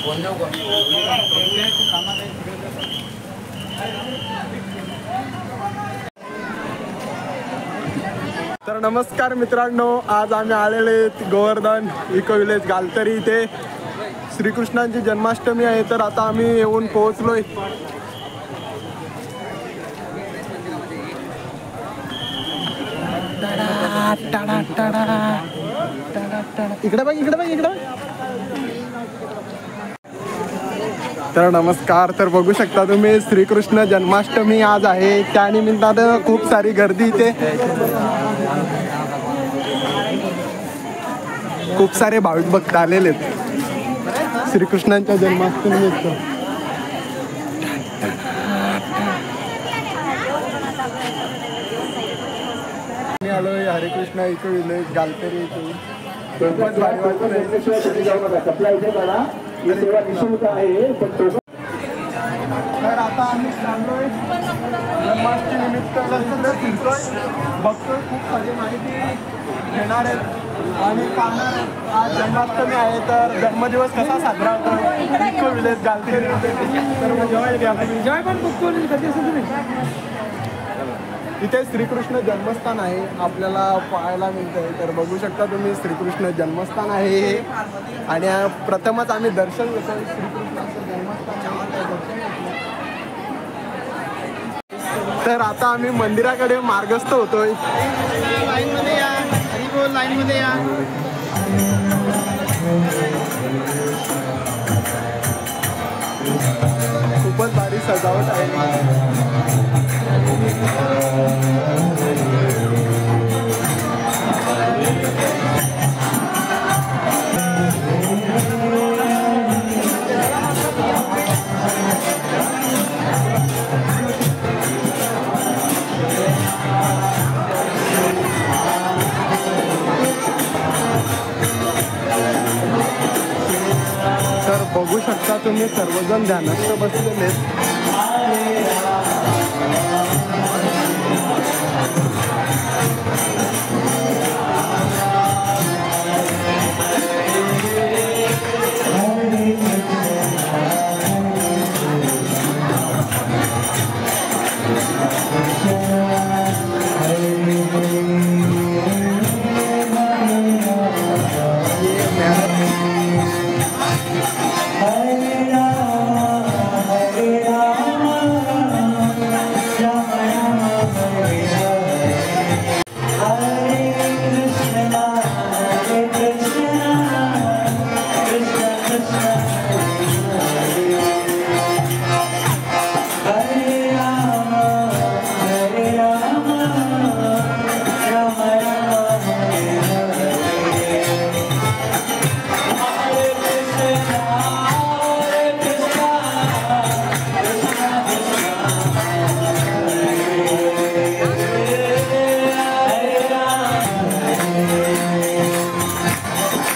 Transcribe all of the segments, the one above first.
तर नमस्कार मित्रांनो, आज आम्ही आलेले गोवर्धन इको विलेज गालतरी इथे श्रीकृष्णांची जन्माष्टमी आहे। तर आता आम्ही येऊन पोहोचलोय। इकडे बघ इकडे बघ इकडे। तर नमस्कार, तर बघू शकता तुम्ही श्रीकृष्ण जन्माष्टमी आज आहे, त्या निमित्तानं खूप सारी गर्दी इथे। खूप सारे भाविक भक्त आलेले आहेत श्रीकृष्णांच्या जन्माष्टमीनिमित्त। मी आलोय हरेकृष्ण इको विलेज गालतरी इथे। खूपच भारी वाटतंय। तर आता आम्ही चाललोय जन्माष्टमी निमित्त फिरतोय, बघतोय खूप सारी माहिती घेणार आहेत आणि पाहणार आहेत। आज जन्माष्टमी आहे, तर जन्मदिवस कसा साजरा होतो इको विलेज गालतरी। तर जेव्हा पण बघतो इथे श्रीकृष्ण जन्मस्थान आहे आपल्याला पाहायला मिळतंय। तर बघू शकता तुम्ही श्रीकृष्ण जन्मस्थान आहे हे, आणि प्रथमच आम्ही दर्शन घेतोय श्रीकृष्णाचं जन्मस्थान आहे। तर आता आम्ही मंदिराकडे मार्गस्थ होतोय। लाईन मध्ये या, हरिबोल लाईन मध्ये या। खूपच भारी सजावट आहे। तर बघू शकता तुम्ही सर्वजण ध्यानस्थ बसलेले आहेत।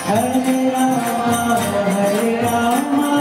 Hare Rama, Hare Rama.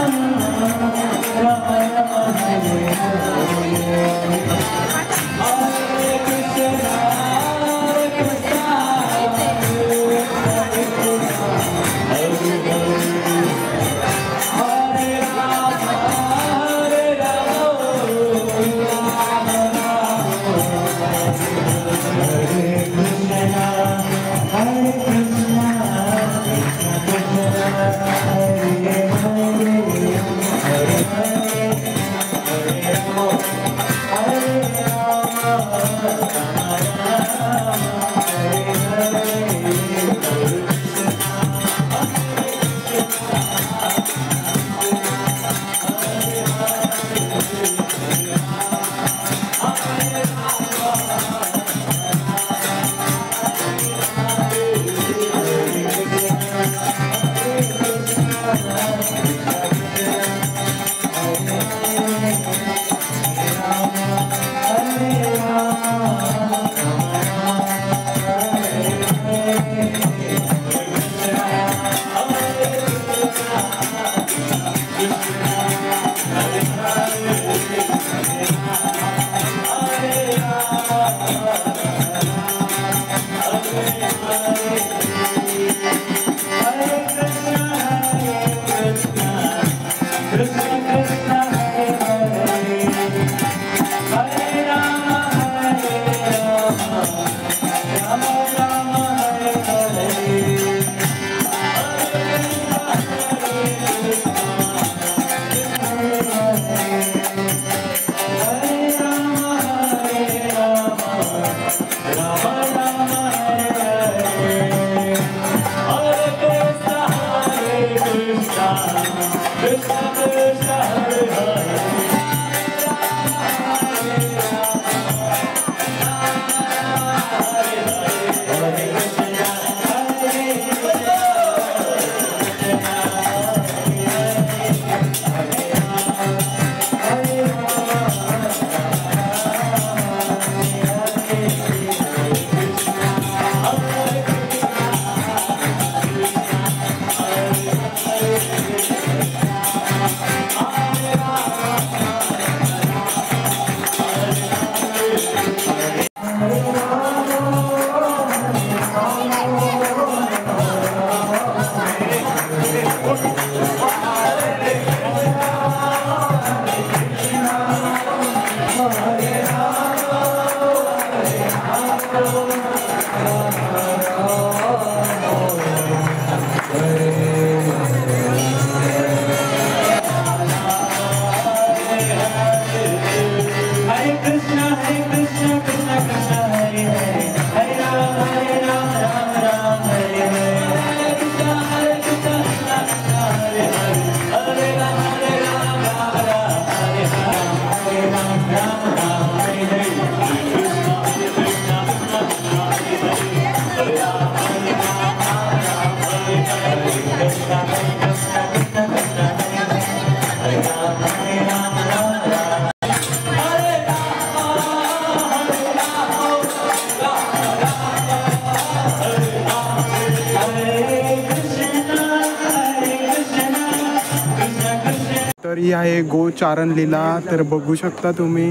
तर ही आहे गोचारण लीला. तर बघू शकता तुम्ही,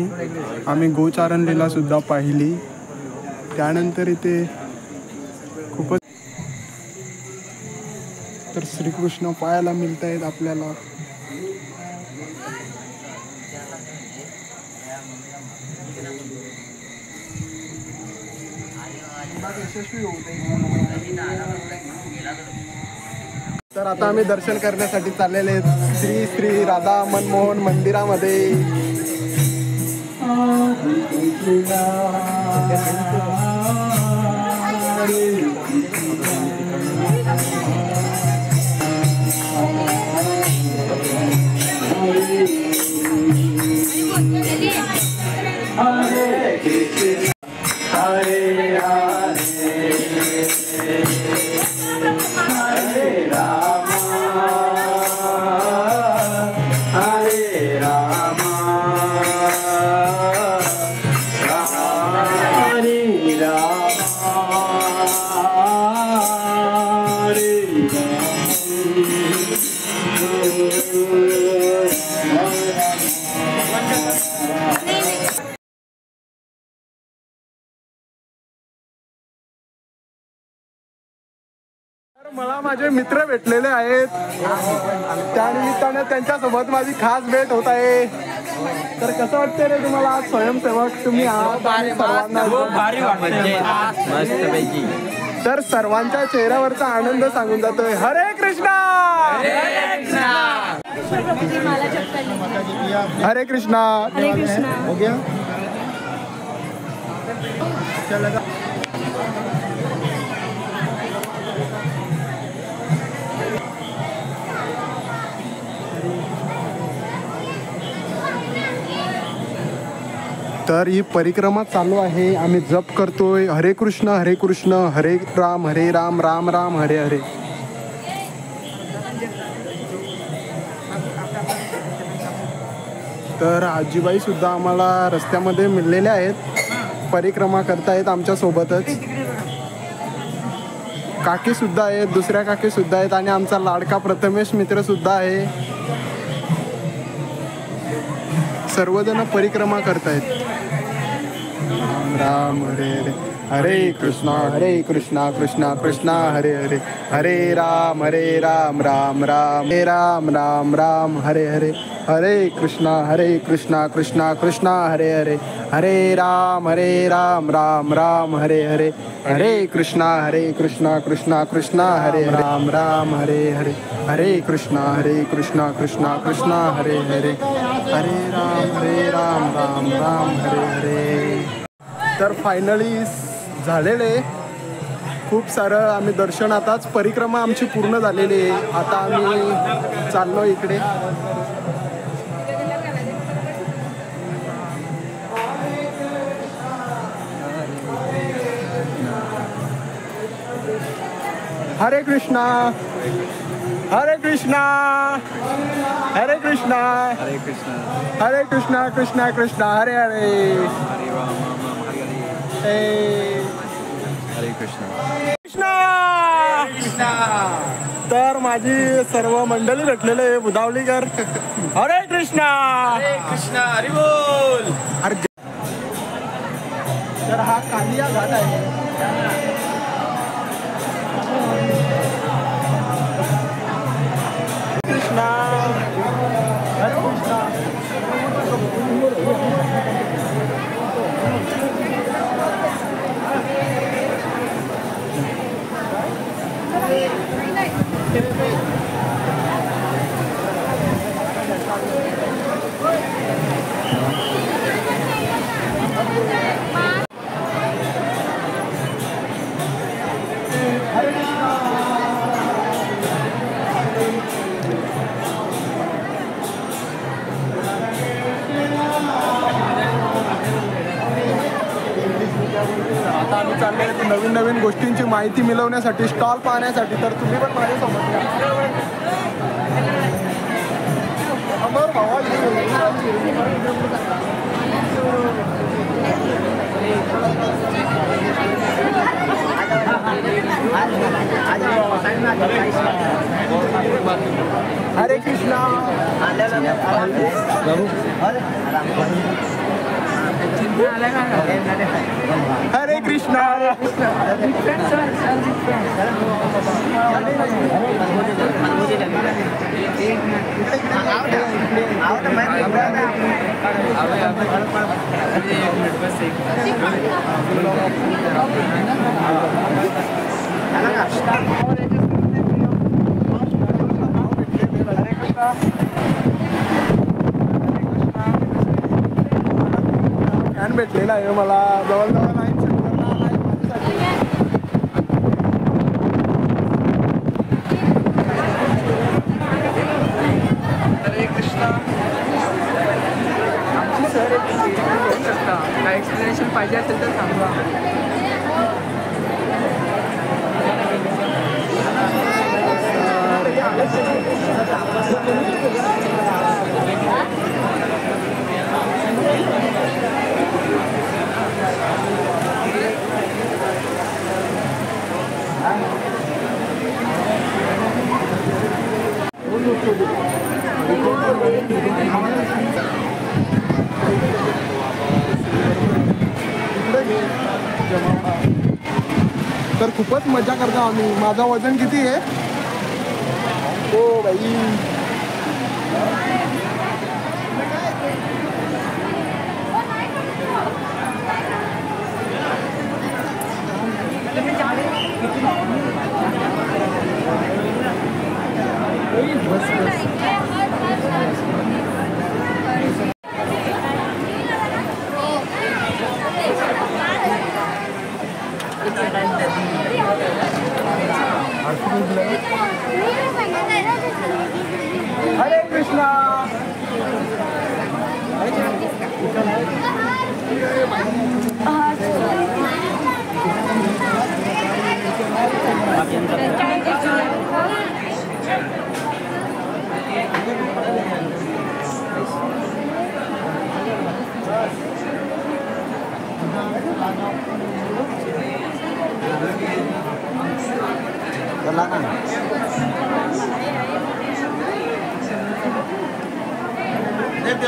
आम्ही गोचारण लीला सुद्धा पाहिली. त्यानंतर इथे खूपच तर श्रीकृष्ण पाहायला मिळत आहेत आपल्याला. तर आता आम्ही दर्शन करण्यासाठी चाललेले आहेत श्री श्री राधा मनमोहन मंदिरामध्ये. मला माझे मित्र भेटलेले आहेत, त्यानिमित्ताने त्यांच्यासोबत माझी खास भेट होत आहे. तर कसं वाटतंय रे तुम्हाला आज स्वयंसेवक तुम्ही आहात आणि सर्वांना भारी वाटतंय. तर सर्वांच्या चेहऱ्यावरचा आनंद सांगून जातोय. हरे कृष्णा हरे कृष्णा. हो गया. तर ही परिक्रमा चालू आहे, आम्ही जप करतोय. हरे कृष्ण हरे राम राम राम हरे हरे. तर आजीबाई सुद्धा आम्हाला रस्त्यामध्ये मिळलेल्या आहेत, परिक्रमा करतायत आमच्या सोबतच. काकी सुद्धा आहेत, दुसऱ्या काकी सुद्धा आहेत आणि आमचा लाडका प्रथमेश मित्र सुद्धा आहे. सर्वजण परिक्रमा करतायत. राम हरे हरे हरे कृष्णा कृष्णा कृष्णा हरे हरे हरे राम राम राम हरे राम हरे हरे हरे कृष्णा कृष्णा कृष्णा हरे हरे हरे राम राम राम हरे हरे हरे कृष्णा कृष्णा कृष्णा हरे राम हरे हरे हरे कृष्णा कृष्णा कृष्णा हरे हरे हरे राम राम हरे हरे. तर फायनली झालेले, खूप सारं आम्ही दर्शन आताच परिक्रमा आमची पूर्ण झालेली आहे. आता आम्ही चाललो इकडे. हरे कृष्णा हरे कृष्णा हरे कृष्णा हरे कृष्णा हरे कृष्णा कृष्णा कृष्णा हरे हरे हरे राम राम हरे हरे हरे कृष्णा कृष्णा. तर माझी सर्व मंडळी भेटलेले आहे बुधावलीकर. हरे कृष्णा कृष्णा हरी बोल. अरे तर हा कालिया घाट आहे. कृष्णा हरे कृष्णा. आता आम्ही चालले नवीन नवीन गोष्टींची माहिती मिळवण्यासाठी, स्टॉल पाहण्यासाठी. तर तुम्ही पण माझ्यासोबत या. अमर भावा हरे कृष्णा हरे कृष्णा. फॅन भेटलेला आहे मला जवळजवळ 9 सेप्टेंबरला आहे माझ्यासाठी. हरे कृष्णा. आमची सर घेऊ शकता. काय एक्सप्लेनेशन पाहिजे असेल तर सांगा. तर खूपच मजा करतो आम्ही. माझं वजन किती आहे? हो बाई. हरे कृष्णा.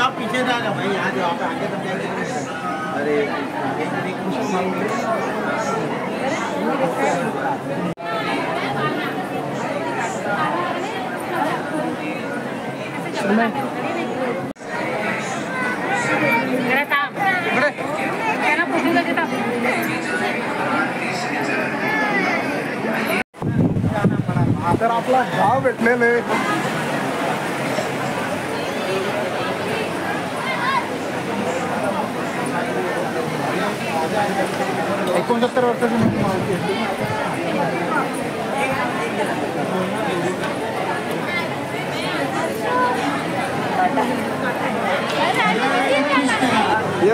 आप पीछे जा रहे भाई, यहाँ जो आप आगे तक जाएंगे. अरे तर आपला गाव भेटलेलं आहे. 69 वर्षाची माहिती आहे.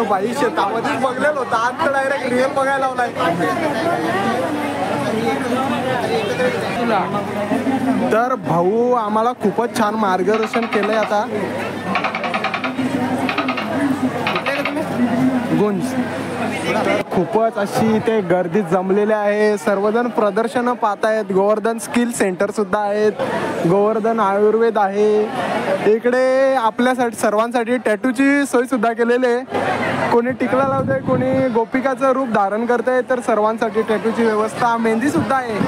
हे बाई शेतामध्येच बघलेलं होतं, आज तर डायरेक्ट रिअल बघायला लावलाय. तर भाऊ आम्हाला खूपच छान मार्गदर्शन केलंय. आता गुंज तर खूपच अशी इथे गर्दी जमलेली आहे. सर्वजण प्रदर्शनं पाहत आहेत. गोवर्धन स्किल सेंटर सुद्धा आहेत, गोवर्धन आयुर्वेद आहे. इकडे आपल्यासाठी सर्वांसाठी टॅटूची सोय सुद्धा केलेली आहे. कोणी टिकला लावतंय, कोणी गोपिकाचं रूप धारण करतंय, तर सर्वांसाठी टॅटूची व्यवस्था, मेहंदी सुद्धा आहे.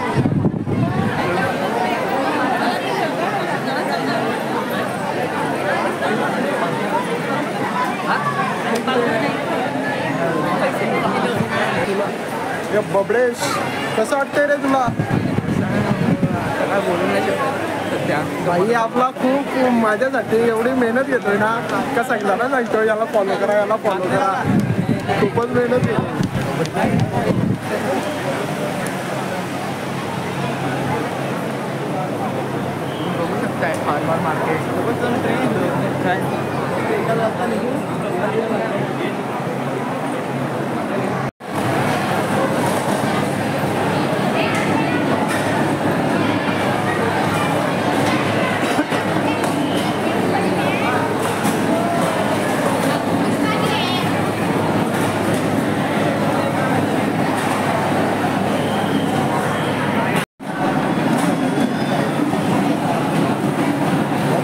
बबडेश कसं वाटतंय रे तुला? बोलू नाही शकत सध्या. भाई आपला खूप माझ्यासाठी एवढी मेहनत घेतोय ना, का सगळ्यांना सांगतोय याला फॉलो करा, याला फॉलो करा. खूपच मेहनत घेतोय. बघू शकताय फार्मर मार्केट.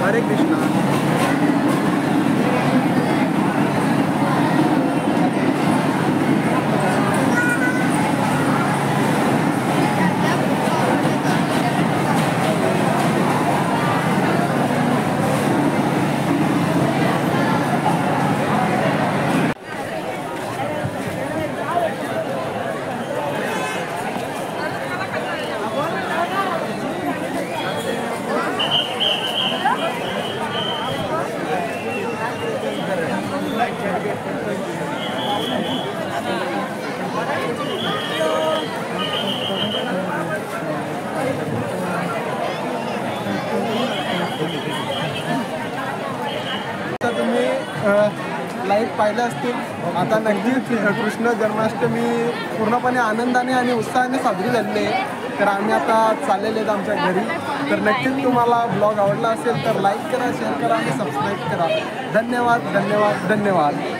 हरे कृष्णा. तुम्ही लाईव्ह पाहिलं असतील. आता नक्कीच कृष्ण जन्माष्टमी पूर्णपणे आनंदाने आणि उत्साहाने साजरी झालेली आहे. तर आम्ही आता चाललेले आहेत आमच्या घरी. तर नक्कीच तुम्हाला ब्लॉग आवडला असेल तर लाईक करा, शेअर करा आणि सबस्क्राईब करा. धन्यवाद धन्यवाद धन्यवाद.